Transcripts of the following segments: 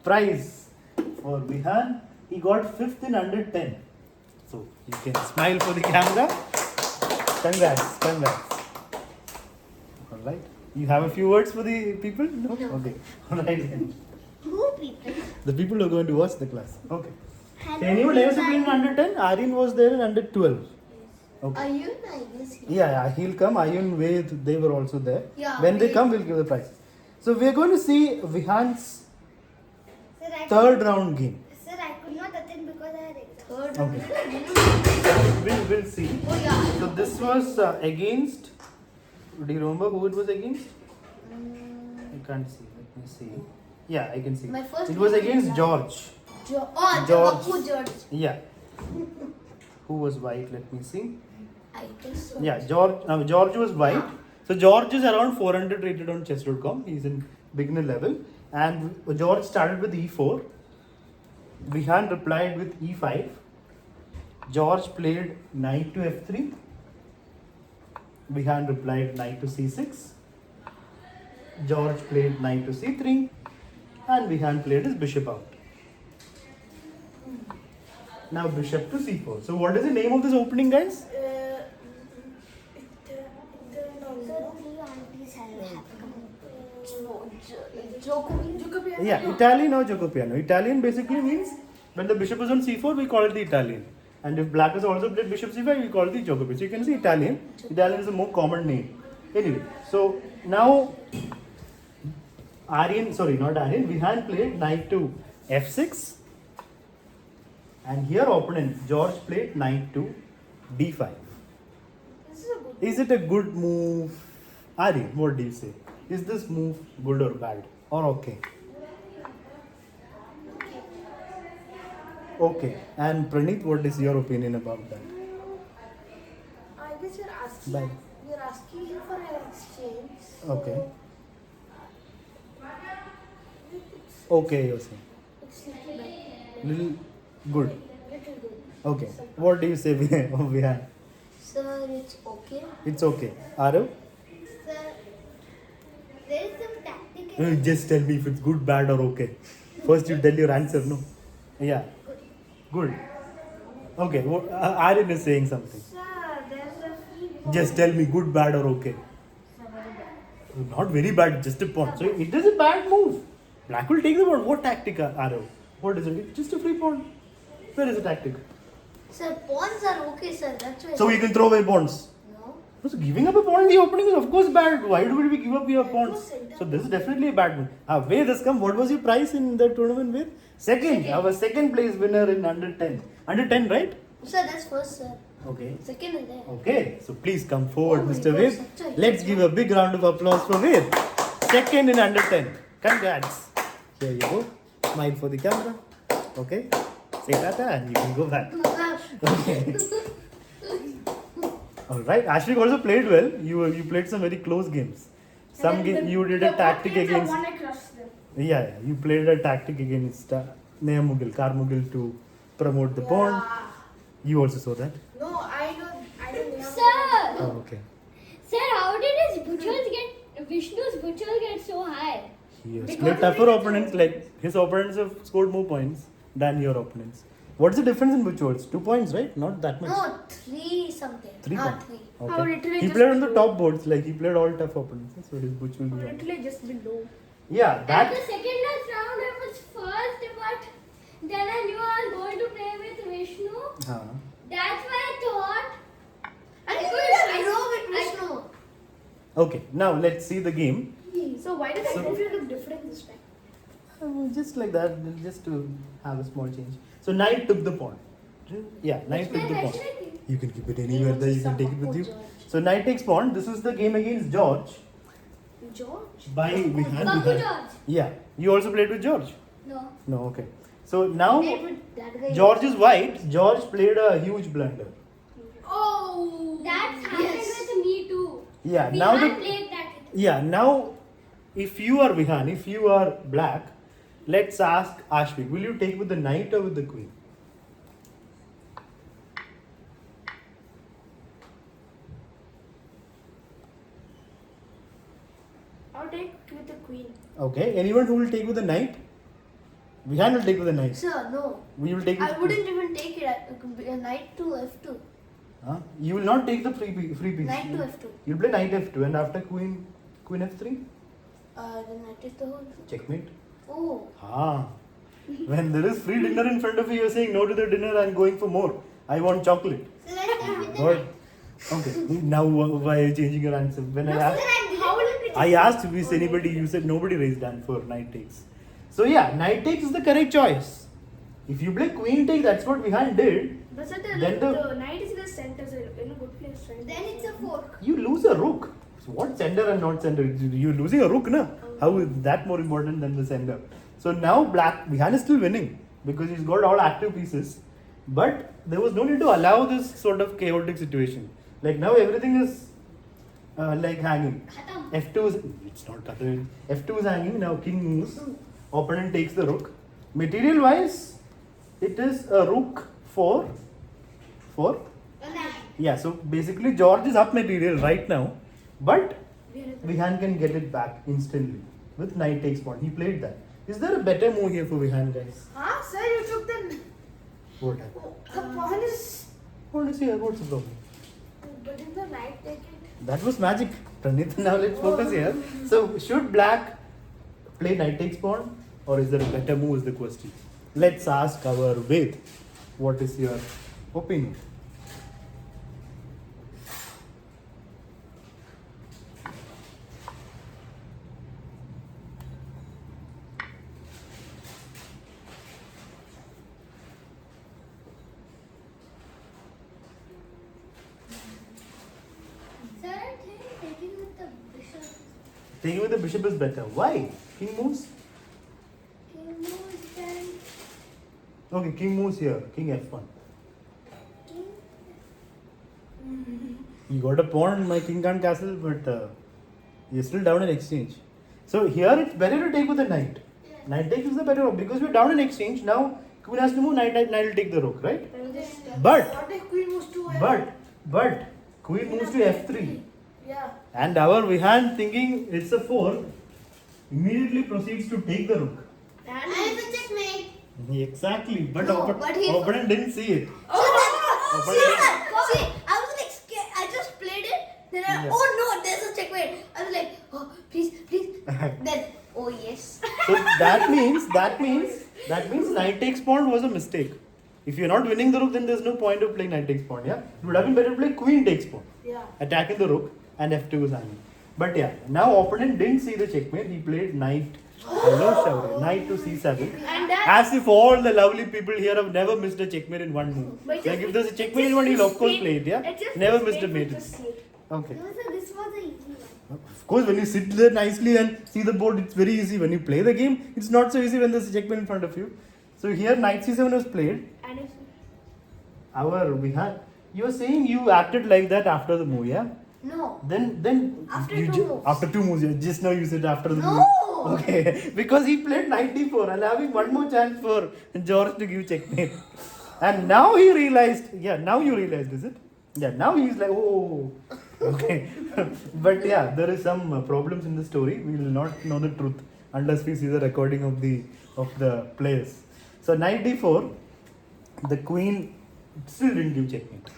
prize for Vihan. He got 5th in under 10. So you can smile for the camera. Congrats, congrats. Alright. You have a few words for the people? No? Okay. Alright then. Who people? The people who are going to watch the class. Okay. Hello, So anyone else Vihan. playing in under 10? Aryan was there in under 12. Okay. Are you nice? Yeah, he'll come. Ayun, Ved, they were also there. Yeah, when they Ved. come, we'll give the prize. So we're going to see Vihan's Sir, I third round game. Sir, I could not attend because I had third. Okay. We'll see. Oh yeah. So this was against. Do you remember who it was against? I can't see. Let me see. Yeah, I can see. My first It was name against is George. George. George. Yeah. Who was white? Let me see. I think so. Yeah, George was white. So George is around 400 rated on chess.com. He's in beginner level. And George started with e4. Vihan replied with e5. George played knight to f3. Vihan replied knight to c6. George played knight to c3. And Vihan played his bishop out. Now bishop to c4. So what is the name of this opening, guys? Yeah, Italian or Giocopiano. Italian basically means when the bishop is on c4, we call it the Italian. And if black has also played bishop c5, we call it the Giocopiano. So you can see Italian. Italian is a more common name. Anyway, so now Vihan played knight to f6. And here opponent, George played knight to d5. Is it a good move? Aryan, what do you say? Is this move good or bad? Or okay? Okay. And Praneeth, what is your opinion about that? I guess Bye. you're asking him for an exchange. Okay. Okay, you're saying. It's little bit. Little good. Little good. Okay. What do you say, Vihan? Sir, it's okay. It's okay. Arav? Sir, there is some tactical. Just tell me if it's good, bad, or okay. First, you tell your answer, no? Yeah. Good. Okay. Aryan is saying something. Sir, there's a free. Just tell me good, bad, or okay. Not very bad, just a pawn. So it is a bad move. Black will take the pawn. What tactic, Arav? What is it? It's just a free pawn. Where is the tactic? Sir, pawns are okay, sir. That's why. So we can throw away pawns. No. So giving up a pawn in the opening is of course bad. Why do we give up your pawns? So this is definitely a bad one. Ved has come. What was your prize in the tournament, Ved? Second. Our second place winner in under 10. Under 10, right? Sir, that's first, sir. Okay. Second is there. Okay. So please come forward, Oh my Mr. God, Ved. such a- Let's give a big round of applause for Ved. Second in under 10. Congrats. Here you go. Smile for the camera. Okay. Say tata and you can go back. Okay. All right. Ashvik also played well. You played some very close games. Some game you did a tactic against. Yeah. You played a tactic against Nea Mughal, Kar Mughal to promote the pawn. You also saw that. No, I don't know. Sir! Oh, okay. Sir, how did Vishnu's butchers get so high? He has Because played of tougher it. opponents. Like his opponents have scored more points than your opponents. What's the difference in Buchholz? 2 points, right? Not that much. No, 3 something. 3 points. 3. I would Okay. literally He just played on the below. top boards. Like he played all tough opponents. So his Buch will be on. Literally just below. Yeah, At that. the second last round, I was first, but then I knew I was going to play with Vishnu. That's why I thought. And you Because did a draw with Vishnu. Okay, now let's see the game. So why does So- Vishnu look different this time? Just like that, just to have a small change. So knight took the pawn. Yeah, knight took the pawn. You can keep it anywhere there. You can take it with you. So knight takes pawn. This is the game against George. George? By Vihan. Babu George. Yeah, you also played with George. No. No, okay. So now Played with that guy. George is white. George played a huge blunder. Oh! That's happened Yes. with me too. Yeah, We now had the played that. yeah now, if you are Vihan, if you are black, let's ask Ashvik. Will you take with the knight or with the queen? I'll take with the queen. Okay. Anyone who will take with the knight? Vihan will take with a knight. Sir, no. We will take. I with- wouldn't even take it. Knight to F2. Huh? You will not take the free piece. Knight to F2. You'll play knight F2 and after queen F3. Then I take the whole. Checkmate. Oh. Ah. When there is free dinner in front of you, you're saying no to the dinner and going for more. I want chocolate. So let's take with the What? Okay. Now why are you changing your answer? When I asked, How will it be? I asked if anybody, you said nobody raised hand for knight takes. So yeah, knight takes is the correct choice. If you play queen take, that's what Vihan did. But sir, Then the- the knight is in the center, so in a good place, right? Then it's a fork. You lose a rook. So what sender and not sender? You're losing a rook, na? How is that more important than the sender? So now Vihan is still winning because he's got all active pieces. But there was no need to allow this sort of chaotic situation. Like now everything is like hanging. F2 is, it's not Khatam. F2 is hanging. Now king moves. Opponent takes the rook. Material wise, it is a rook for yeah. So basically George is up material right now, but Vihan can get it back instantly with knight takes pawn. He played that. Is there a better move here for Vihan, guys? Huh? Sir, you took the. What happened? The pawn is. What is here? What's the problem? But did the knight take it? That was magic. Pranit, now let's focus here. So should black play knight takes pawn or is there a better move is the question. Let's ask our Ved. What is your opinion? Sir, I think taking with the bishop. Taking with the bishop is better. Why? King moves? King moves, then Okay, king moves here. King f1. king. You got a pawn in my king can't castle, but you're still down in exchange. So here it's better to take with a knight. Knight takes is the better one because we're down in exchange. Now queen has to move, knight will take the rook, right? But What if queen moves to F? but queen moves to f3. Yeah. And our Vihan thinking it's a 4 immediately proceeds to take the rook. And it's a checkmate. Exactly, but No, but he- opponent didn't see it. See, Opponent- see, I was like scared. I just played it. Then Yeah. oh no, there's a checkmate. I was like, oh please. Then oh yes. So that means knight takes pawn was a mistake. If you're not winning the rook, then there's no point of playing knight takes pawn. Yeah, it would have been better to play queen takes pawn, Yeah. attacking the rook, and f2 is hanging. But yeah, now opponent didn't see the checkmate. He played knight. Hello, Shaurya. Knight to c7. And that, As if all the lovely people here have never missed a checkmate in one move. But it Like just- if there's a checkmate in one, he'll of course play it. Yeah, it just never was missed a painful mate. to see it. Okay. No, sir, this was the easy one. Of course, when you sit there nicely and see the board, it's very easy. When you play the game, it's not so easy when there's a checkmate in front of you. So here, knight c7 was played. And if You were saying you acted like that after the move, yeah? No. Then After you two moves. after 2 moves, yeah. Just now you said after the No. move. Okay, because he played knight d4 and having one more chance for George to give checkmate. And now he realized, yeah, now you realized, is it? Yeah, now he's like, oh, okay. But yeah, there is some problems in the story. We will not know the truth unless we see the recording of the players. So knight d4, the queen still didn't give checkmate.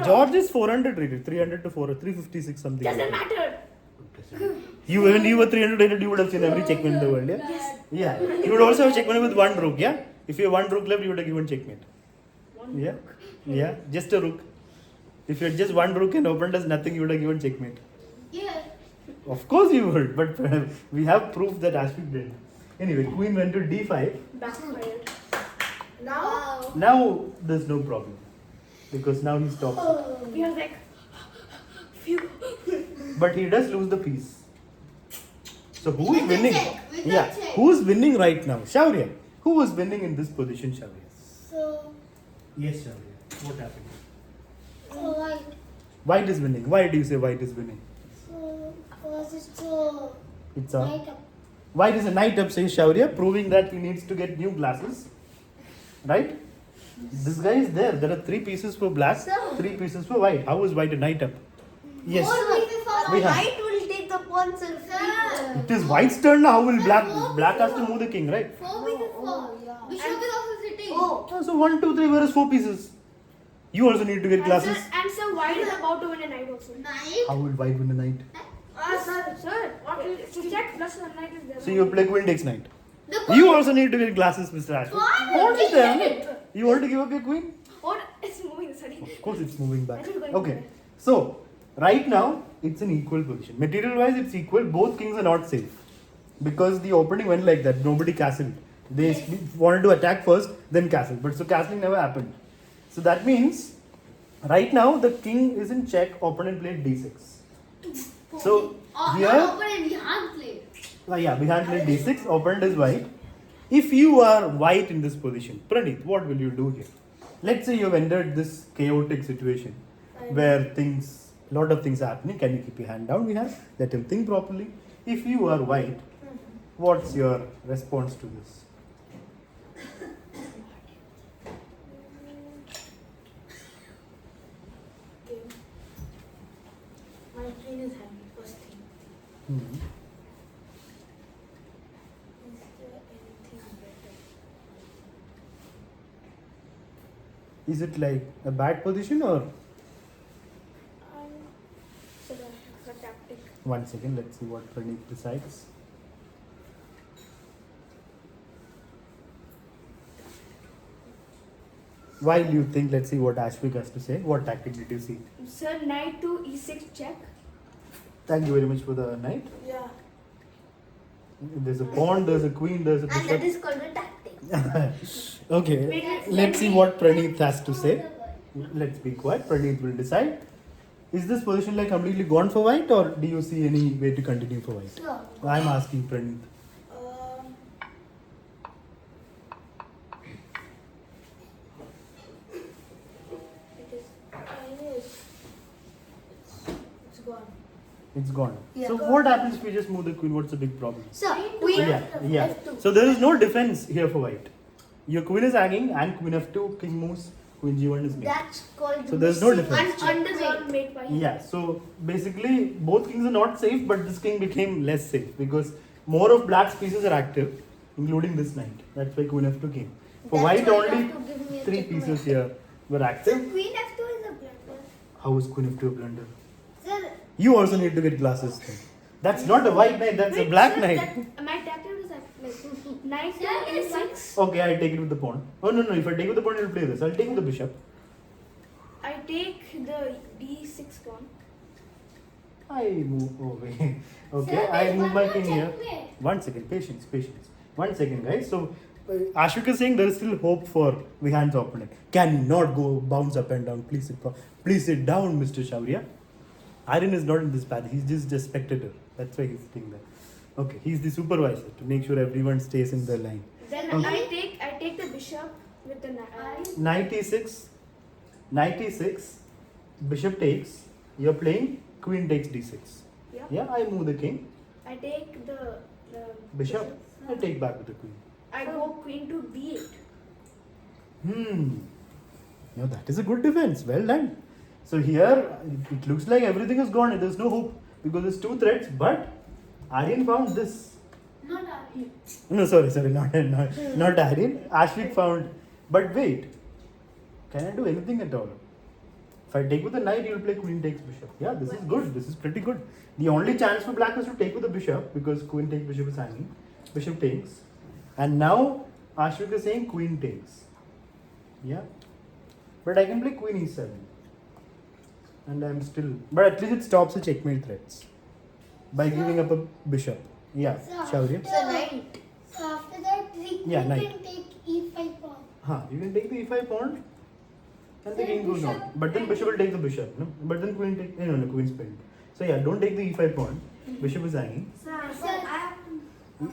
George is 400 rated, 300 to 356 something. doesn't matter. When you were 300 rated, you would have seen every checkmate in the world, yeah? Yes. Yeah. You would also have checkmate with one rook, yeah? If you have one rook left, you would have given checkmate. Yeah? Yeah, just a rook. If you had just one rook and opponent does nothing, you would have given checkmate. Yeah. Of course you would, but we have proof that Ashwin did. Anyway, queen went to d5. Backfired. Now. Now there's no problem. Because now he stops. We are like, phew. But he does lose the piece. So who is With the winning? check, with the Yeah, check. who is winning right now? Shaurya. Who was winning in this position, Shaurya? So. Yes, Shaurya. What happened? So like. White is winning. Why do you say white is winning? So was it so? It's a Like a. white is a knight up, says Shaurya, proving that he needs to get new glasses. Right? This guy is there. There are 3 pieces for black, 3 pieces for white. How is white a knight up? Yes. Or like We the have. knight will take the pawn pawns are free. It is white's turn now. How will black has to move the king, right? 4 pieces Oh, fall. yeah. Bishop is also sitting. Oh. So 1, 2, 3. Where is 4 pieces? You also need to get glasses. And sir, white is about to win a knight also. Knight. How will white win the knight? Sir, to check plus one knight is there. So you play queen takes knight. The You also need to get glasses, Mr. Ashwin. Why? Hold it there. You want to give up your queen? Or it's moving, sorry. Of course, it's moving back. I should go Okay. in. So right now it's an equal position. Material-wise, it's equal. Both kings are not safe because the opening went like that. Nobody castled. They wanted to attack first, then castle. But so castling never happened. So that means right now the king is in check. Opponent played d6. So here, opponent can't play. yeah, behind played d6. Opponent is white. If you are white in this position, Praneeth, what will you do here? Let's say you've entered this chaotic situation where a lot of things are happening. Can you keep your hand down? We have let him think properly. If you are white, what's your response to this? Okay. My queen is happy, first thing. Hmm. Is there anything better? Is it like a bad position or? So the tactic. 1 second, let's see what Praneeth decides. While you think, let's see what Ashvik has to say. What tactic did you see? Sir, knight to e6 check. Thank you very much for the knight. Yeah. There's a pawn, there's a queen, there's a And that bishop. is called a tactic. Okay, let's see what Praneeth has to say. Let's be quiet. Praneeth will decide. Is this position like completely gone for white, or do you see any way to continue for white? Sure. I'm asking Praneeth. It is. Yes. It's gone. It's gone. Yeah. So what happens if we just move the queen? What's the big problem? So, queen Yeah. F2. So there is no defense here for white. Your queen is hanging and queen f2, king moves, queen g1 is made. That's called So there's no missing difference. underweight. Made by Yeah, so basically both kings are not safe, but this king became less safe because more of black's pieces are active, including this knight. That's why queen f2 came. For That's white, why you only have to give me a 3 checkmate. pieces here were So active. queen f2 is a blunder. How is queen f2 a blunder? Sir, You also need to get glasses. Then. That's not a white knight, that's a Wait, black sir, knight. My tactic is like knight to Sir, it's e6. Okay, I take it with the pawn. Oh no, if I take with the pawn, I'll play this. I'll take with the bishop. I take the d6 pawn. I move away. Okay, Sir, I there's move one my more king here. checkmate. 1 second, patience. 1 second, guys. So, Ashwik is saying there is still hope for Vihan's opponent. Cannot go bounce up and down. Please sit down, Mr. Shaurya. Aryan is not in this path. He's just a spectator. That's why he's sitting there. Okay, he's the supervisor to make sure everyone stays in the line. Then Okay. I take the bishop with the knight. Knight e6, bishop takes. You're playing queen takes d6. Yeah. Yeah, I move the king. I take the Bishop. I take back with the queen. I go queen to b8. Now that is a good defense. Well done. So here it looks like everything is gone. There's no hope because there's 2 threats. But Aryan found this. Not Aryan. No, sorry, not Aryan. Ashvik found. But wait, can I do anything at all? If I take with the knight, you'll play queen takes bishop. Yeah, this is good. This is pretty good. The only chance for black is to take with the bishop because queen takes bishop is hanging. Bishop takes. And now Ashvik is saying queen takes. Yeah. But I can play queen e7. And I'm still. But at least it stops the checkmate threats. By giving up a bishop. Yeah, Shaurya. So, knight. So after that, we Yeah, can knight. take e5 pawn. You can take the e5 pawn. And the Then king goes bishop on. But then bishop will take the bishop. No? But then queen take. No, queen's pinned. So yeah, don't take the e5 pawn. Bishop is hanging. Sir, I have.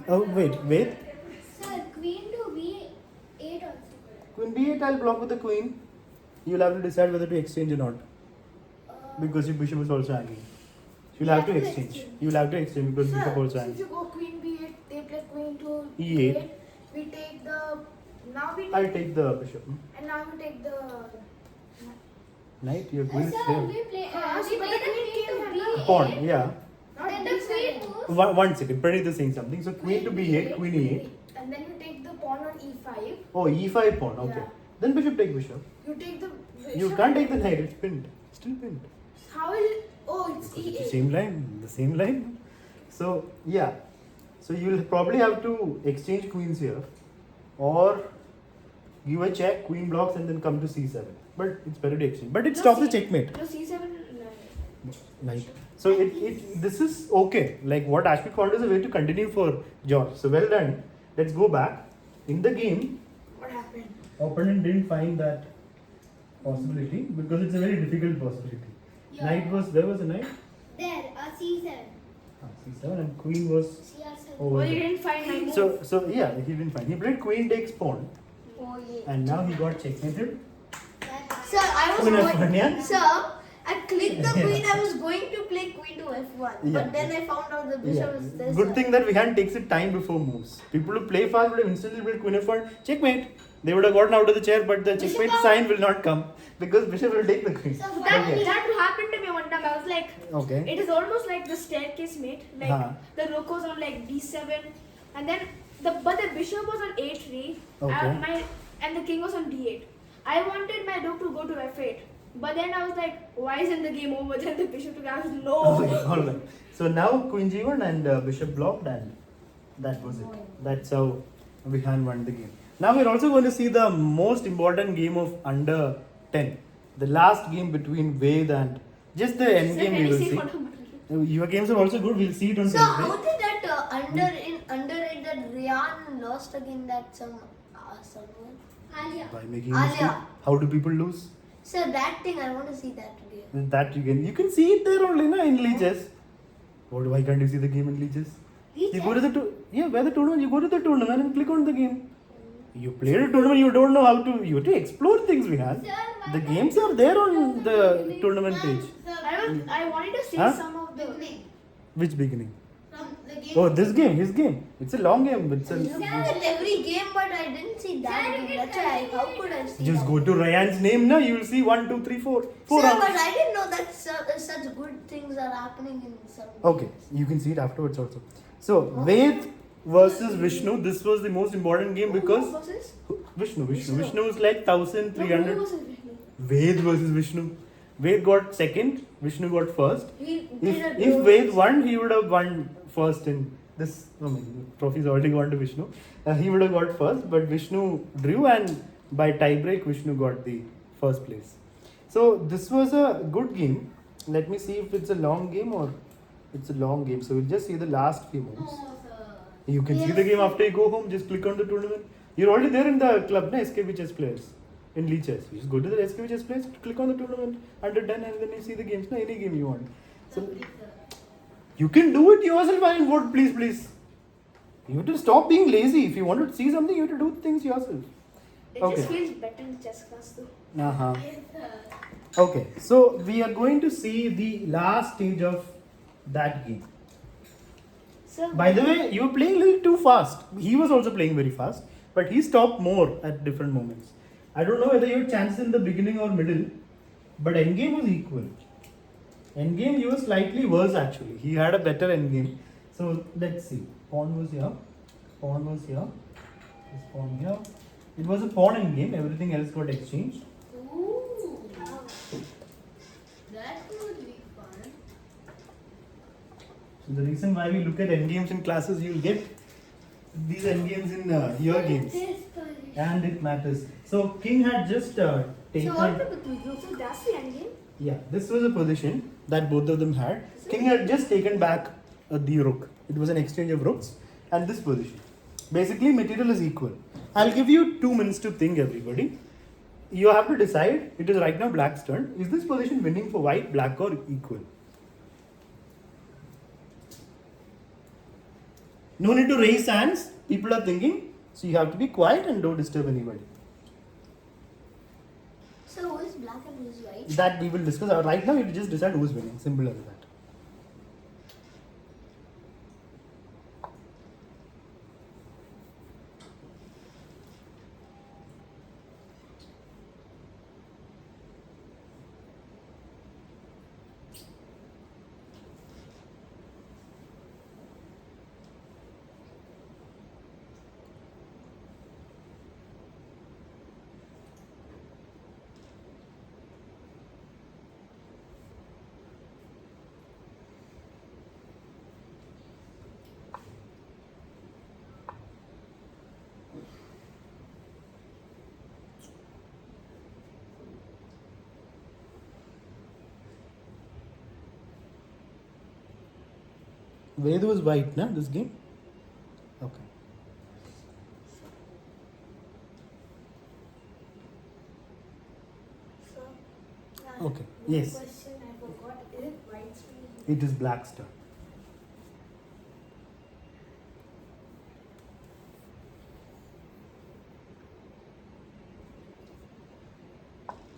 Oh, wait. Sir, queen to b8 also. Queen b8, I'll block with the queen. You'll have to decide whether to exchange or not. Because your bishop is also hanging. You'll have to exchange. You'll have to exchange because bishop also Since hanging. you go queen b8, they play queen to E8. We take the I'll take the bishop. and now we take the Knight, your queen is Sir, there. we play Yes, we but play the the queen queen to came b8. Pawn, yeah. Then the queen moves. One second, Pranit is saying something. So queen to b8, queen e8. And then you take the pawn on e5. Oh, e5 pawn. Okay. Yeah. Then bishop take bishop. You take the bishop. You can't take the knight. It's pinned. Still pinned. How is it? Oh, it's It's the e8. same line. The same line. So yeah. So you'll probably have to exchange queens here, or give a check, queen blocks, and then come to c7. But it's better to exchange. But it stops the checkmate. No, c7. Like so this is okay. Like what Ashwin called is a way to continue for George. So well done. Let's go back. In the game, What happened? opponent didn't find that possibility because it's a very difficult possibility. Yeah. Knight was there was a knight. There, c7. C7 and queen was CR7. over Oh, you there. didn't find my move. So yeah, he didn't find. He played queen takes pawn, Oh, yeah. and now he got checkmated. Sir, I was Queen going. F1, yeah? Sir, I clicked the queen. I was going to play queen to f1, Yeah. but then I found out the bishop was this. Good thing that Vihan takes it time before moves. People who play fast would have instantly played queen f1, checkmate. They would have gotten out of the chair, but the checkmate Bishop sign will not come because bishop will take the queen. So Okay. That happened to me one time. I was like, Okay. it is almost like the staircase mate. Like Huh. the rook was on like d7, and then but the bishop was on a3. Okay. And the king was on d8. I wanted my rook to go to f8, but then I was like, why isn't the game over? Then the bishop took. I was no. Okay, all right. So now queen g1 and bishop blocked, and that was it. That's how Vihan won the game. Now we're also going to see the most important game of under 10. The last game between Ved and just the end game we will see. Your games are also good. We'll see it on So Thursday. how did that underrate that Ryan lost again that someone? Alia. By making Alia. mistake. How do people lose? Sir, that thing I want to see that today. That you can see it there only na, in Leeches. Why can't you see the game in Leeches? You go to the where the tournament. You go to the tournament and click on the game. You played a tournament. You don't know how to. You have to explore things. We have the games are there on the tournament page. I wanted to see Huh? some of the. Beginning. Which beginning? From the game. Oh, this game, his game. It's a long game. It's I looked at every game, but I didn't see that game. That's why. How could I see just that? go to Ryan's name now. You will see 1, 2, 3, 4. 4 Sir, rounds. but I didn't know that such good things are happening in some. Okay, you can see it afterwards also. So Ved versus Vishnu. This was the most important game because Versus? Vishnu was like 1,300. No, who versus Vishnu? Ved versus Vishnu. Ved got second. Vishnu got first. He did a If draw. Ved won, he would have won first in this. I mean, the trophy's already gone to Vishnu. He would have got first, but Vishnu drew, and by tiebreak, Vishnu got the first place. So this was a good game. Let me see if it's a long game or it's a long game. So we'll just see the last few minutes. You can see the game after you go home. Just click on the tournament. You're already there in the club, na, SKB Chess Players. In Lee Chess. You just go to the SKB Chess Players, click on the tournament under 10, and then you see the games. Na, any game you want. So you can do it yourself. I mean, what? Please. You have to stop being lazy. If you want to see something, you have to do things yourself. It Okay. just feels better in chess class though. Uh-huh. Okay, so we are going to see the last stage of that game. So By the way, you were playing a little too fast. He was also playing very fast, but he stopped more at different moments. I don't know whether you had chances in the beginning or middle, but endgame was equal. Endgame, you were slightly worse actually. He had a better endgame. So let's see. Pawn was here. Pawn was here. This pawn here. It was a pawn endgame. Everything else got exchanged. Ooh. That would be fun. So the reason why we look at endgames in classes, you'll get these endgames in your games, and it matters. So king had just taken. So what about the So that's the end game. Yeah, this was a position that both of them had. King had just taken back the rook. It was an exchange of rooks, and this position. Basically, material is equal. I'll give you 2 minutes to think, everybody. You have to decide. It is right now black's turn. Is this position winning for white, black, or equal? No need to raise hands. People are thinking. So you have to be quiet and don't disturb anybody. So who is black and who is white? That we will discuss. Right now, you just decide who is winning. Simple as that. Ved was white, na, this game? Okay. So, Okay, yes. question I forgot. Is it white stone? It is black star.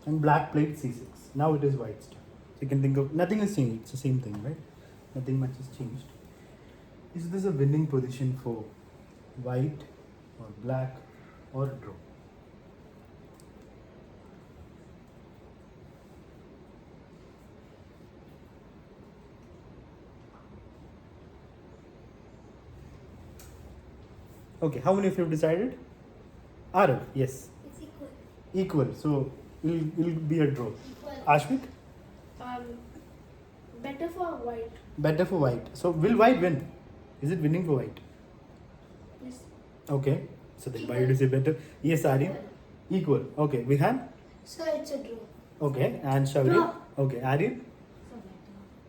And black played c6. Now it is white star. So you can think of nothing has changed. It's the same thing, right? Nothing much has changed. Is this a winning position for white or black or draw? Okay, how many of you have decided? Arav, yes. It's equal. Equal. So it'll be a draw. Equal. Ashvik? Better for white. Better for white. So will white win? Is it winning for white? Yes. Okay. So then why did you say better? Yes, Aryan. Equal. Okay. Vihan? So it's a draw. Okay. And Shavri? Draw. Okay. Aryan?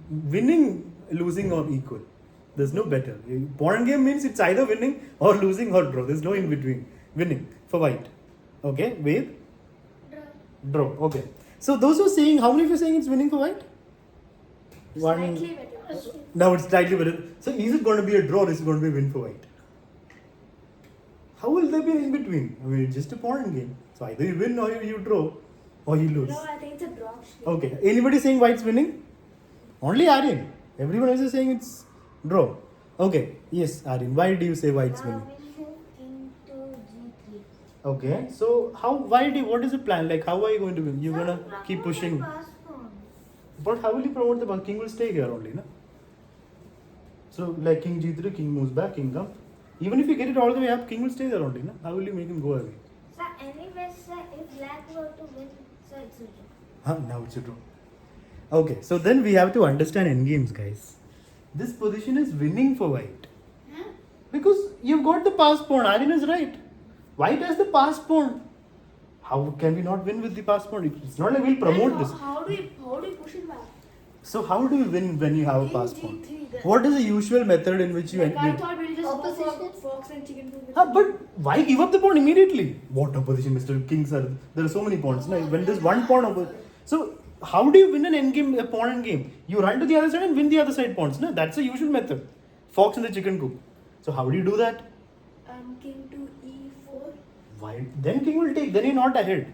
Winning, losing or equal. There's no better. Pawn game means it's either winning or losing or draw. There's no in between. Winning for white. Okay. Ved? Draw. Draw. Okay. So those who are saying, how many of you are saying it's winning for white? One. Slightly better. Now it's slightly better. So is it going to be a draw or is it going to be a win for white? How will there be an in between? I mean, it's just a pawn game. So either you win or you draw or you lose. No, I think it's a draw. Actually. Okay. Anybody saying white's winning? Only Aryan. Everyone else is saying it's draw. Okay. Yes, Aryan. Why do you say white's winning? King to g3. Okay. So what is the plan? Like how are you going to win? You're gonna keep pushing. But how will you promote the pawn? King will stay here only, na? So like king g3, king moves back, king comes. Even if you get it all the way up, king will stay there only, na? How will you make him go away? So anyway, sir, if black were to win, so it's a draw. Now it's a draw. Okay, so then we have to understand endgames, guys. This position is winning for white. Because you've got the passed pawn. Aryan is right. White has the passed pawn. How can we not win with the passed pawn? It's not like we'll promote And this. How do you push it back? So how do you win when you have a passed pawn? G3 then. What is the usual method in which you Like I win? thought we'll just go Opposition. for fox and chicken food. But why give up the pawn immediately? What opposition, Mr. King sir? There are so many pawns. No? When there's one pawn so how do you win an endgame, a pawn endgame? You run to the other side and win the other side pawns. No? That's the usual method. Fox in the chicken coop. So how do you do that? King to e4. Why? Then king will take. Then you're not ahead.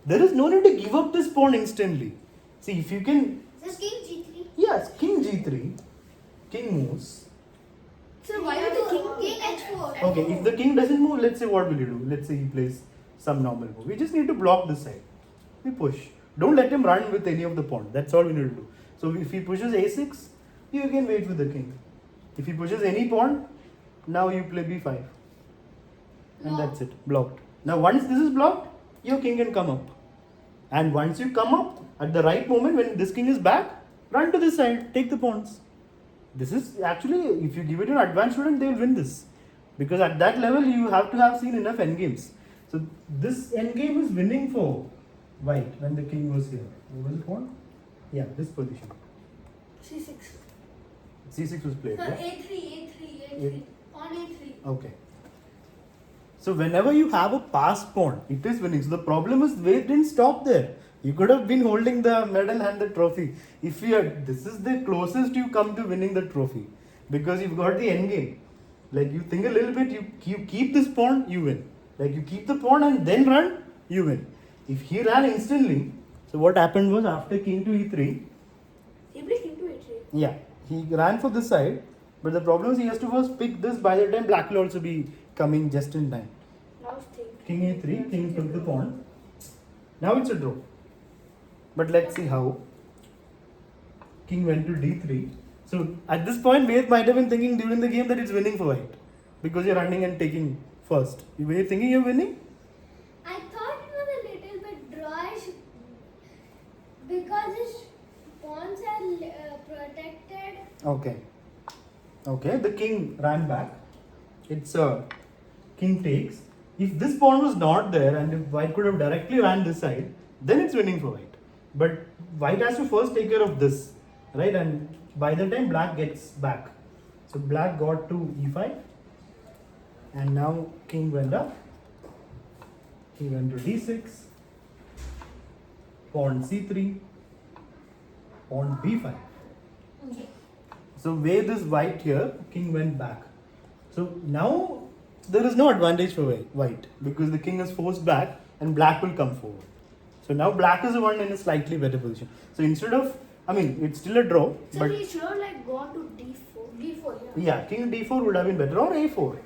There is no need to give up this pawn instantly. See, if you can... So king g3. Yes, king g3. King moves. So why would the king h4. Okay, if the king doesn't move, let's say what will you do? Let's say he plays some normal move. We just need to block this side. We push. Don't let him run with any of the pawn. That's all we need to do. So if he pushes a6, you again wait with the king. If he pushes any pawn, now you play b5. And that's it. Blocked. Now once this is blocked, your king can come up. And once you come up, at the right moment when this king is back, run to this side, take the pawns. This is actually, if you give it to an advanced student, they will win this. Because at that level, you have to have seen enough endgames. So this endgame is winning for white when the king was here. What was it called? Yeah, this position. c6. c6 was played. So Yeah? A3. On A3. Okay. So whenever you have a passed pawn, it is winning. So the problem is Ved didn't stop there. You could have been holding the medal and the trophy. If you are, this is the closest you come to winning the trophy. Because you've got the end game. Like you think a little bit, you keep this pawn, you win. Like you keep the pawn and then run, you win. If he ran instantly, so what happened was after king to e3, He played king to a3. yeah, he ran for this side. But the problem is he has to first pick this. By the time black will also be coming just in time. Now think. King e3, king took the pawn. Now it's a draw. But let's see how. King went to d3. So at this point, Ved might have been thinking during the game that it's winning for white. Because you're running and taking first. You were thinking you're winning? I thought it was a little bit drawish because his pawns are protected. Okay. Okay, the king ran back. It's king takes. If this pawn was not there and if white could have directly ran this side, then it's winning for white. But white has to first take care of this, right? And by the time black gets back. So black got to e5, and now king went up. He went to d6, pawn c3, pawn b5. So with this white here, king went back. So now there is no advantage for white because the king is forced back and black will come forward. So now black is the one in a slightly better position. So instead of, I mean, it's still a draw, So but he should have like gone to d4. D4, yeah, king d4 would have been better, or a4.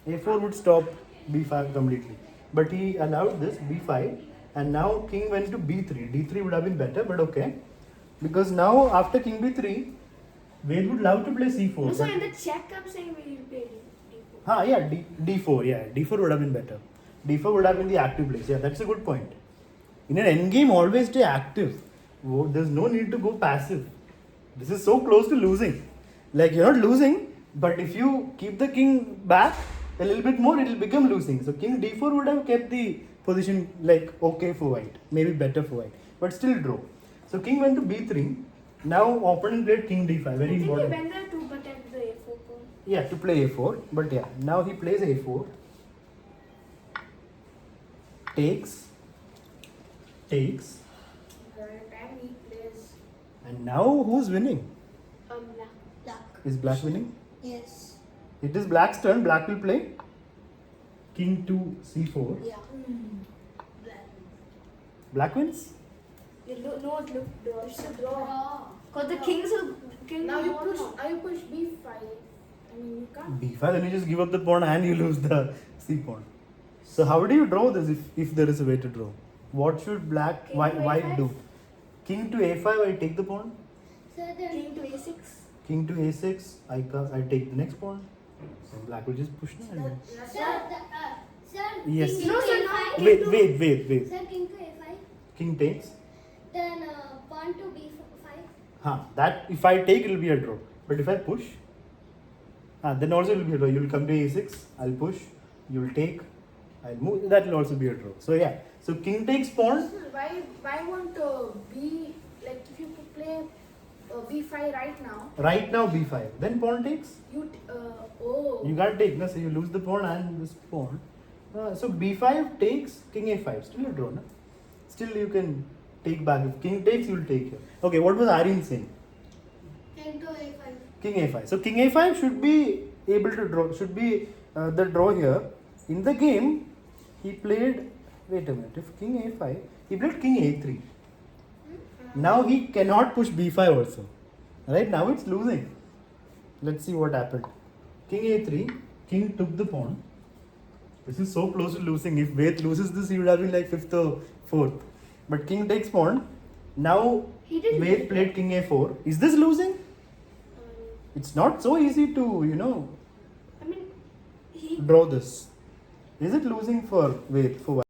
A4 would stop b5 completely. But he allowed this b5, and now king went to b3. d3 would have been better, but okay. Because now after king b3, Ved would love to play c4. So but- in the check, I'm saying we will play d4. yeah, d4, yeah, d4 would have been better. D4 would have been the active place. Yeah, that's a good point. In an endgame, always stay active. There's no need to go passive. This is so close to losing. Like you're not losing, but if you keep the king back a little bit more, it will become losing. So king d4 would have kept the position like okay for white, maybe better for white, but still draw. So king went to b3. Now opponent played king d5. I Very think he important. went there to protect the a4 pawn. Yeah, to play a4, but yeah, now he plays a4, takes, By the time he plays and now who's winning? black. Black. Is black winning? Yes. It is black's turn. Black will play king to c4. Yeah. Black. Black wins. You no, it look draw. It's a draw. Draw. Because the king Now you won push. now. Now you push b5. I mean, you can't. b5, then you just give up the pawn and you lose the c pawn. So how do you draw this if there is a way to draw? What should black King white, to white a5? do? King to a5, I take the pawn. So then, King to a6. King to a6, I take the next pawn. So black will just push now. and- sir, Yes. king No, to sir, a5. Wait. Sir, king to a5. King takes. Then pawn to b5. That if I take, it will be a draw. But if I push, then also it will be a draw. You will come to a6, I'll push, you will take, I'll move, that will also be a draw. So yeah, so king takes pawn. Why won't b, like if you play b5 right now, Right now b5, then pawn takes. you oh. You can't take, no? So you lose the pawn and this pawn. So b5 takes king a5, still a draw, no? Still you can take back. If king takes, you will take here. Okay, what was Aryan saying? King to a5. King a5. So king a5 should be able to draw, should be the draw here. In the game, he played, wait a minute, if king a5, he played king a3. Now he cannot push b5 also. Right, now it's losing. Let's see what happened. King a3, king took the pawn. This is so close to losing. If Ved loses this, he would have been like 5th or 4th. But king takes pawn. Now He didn't Ved lose. played king a4. Is this losing? It's not so easy to, I mean, he draw this. Is it losing for Ved? For